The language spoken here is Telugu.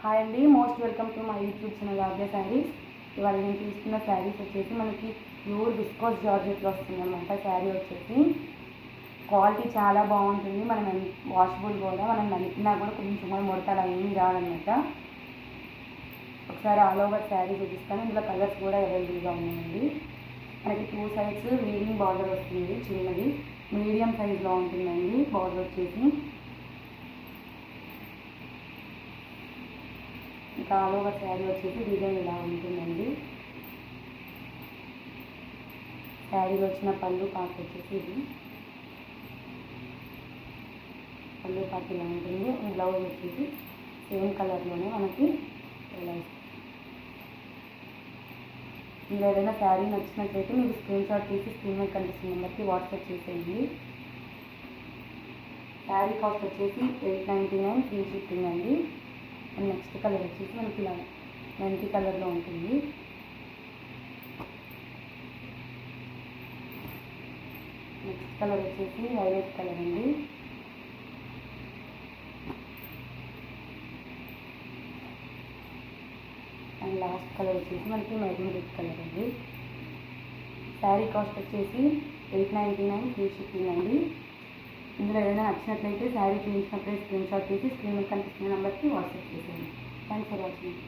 హాయ్ అండి, most welcome to my YouTube channel Arya saris. ఇవాళ నేను తీసుకున్న శారీస్ వచ్చేసి మనకి ప్యూర్ విస్కోస్ జార్జెట్లో వస్తుంది అనమాట. శారీ వచ్చేసి క్వాలిటీ చాలా బాగుంటుంది. మనం వాషబుల్ కూడా, మనం నలిపినా కూడా కొంచెం కూడా ముడతలు ఏమి రాదనమాట. ఒకసారి ఆల్ ఓవర్ శారీ చూపిస్తాను. ఇందులో కలర్స్ కూడా అవైలబుల్గా ఉన్నాయండి. మనకి 2 సైడ్స్ వీవింగ్ బార్డర్ వస్తుంది, చిన్నది మీడియం సైజులో ఉంటుందండి. బార్డర్ వచ్చేసి ఇంకా ఆల్ ఓవర్ శారీ వచ్చేసి డిజైన్ ఇలా ఉంటుందండి. శారీలో వచ్చిన పళ్ళు పార్ట్ వచ్చేసి ఇది పళ్ళు పార్ట్ ఇలా ఉంటుంది. బ్లౌజ్ వచ్చేసి సేమ్ కలర్లోనే మనకి ఇలా ఇస్తుంది. మీరు ఏదైనా శారీ నచ్చినట్లయితే మీరు స్క్రీన్ షాట్ తీసి స్క్రీన్ మీద కనిపిస్తున్న నెంబర్కి వాట్సాప్ చేసేయండి. శారీ కాస్ట్ వచ్చేసి 899 ఫ్రీ షిప్పింగ్ అండి. నెక్స్ట్ కలర్ వచ్చేసి మనకి ఇలా మెంతి కలర్లో ఉంటుంది. నెక్స్ట్ కలర్ వచ్చేసి వైలెట్ కలర్ అండి. అండ్ లాస్ట్ కలర్ వచ్చేసి మనకి మెరూన్ రెడ్ కలర్ అండి. శారీ కాస్ట్ వచ్చేసి 899 ఫ్రీ షిప్పింగ్ అండి. ఇందులో ఏదైనా నచ్చినట్లయితే శారీ చూపించినప్పుడే స్క్రీన్ షాట్ తీసి స్క్రీన్ మీద కనిపిస్తున్న నెంబర్కి వాట్సాప్ చేసేయండి. Thanks for watching.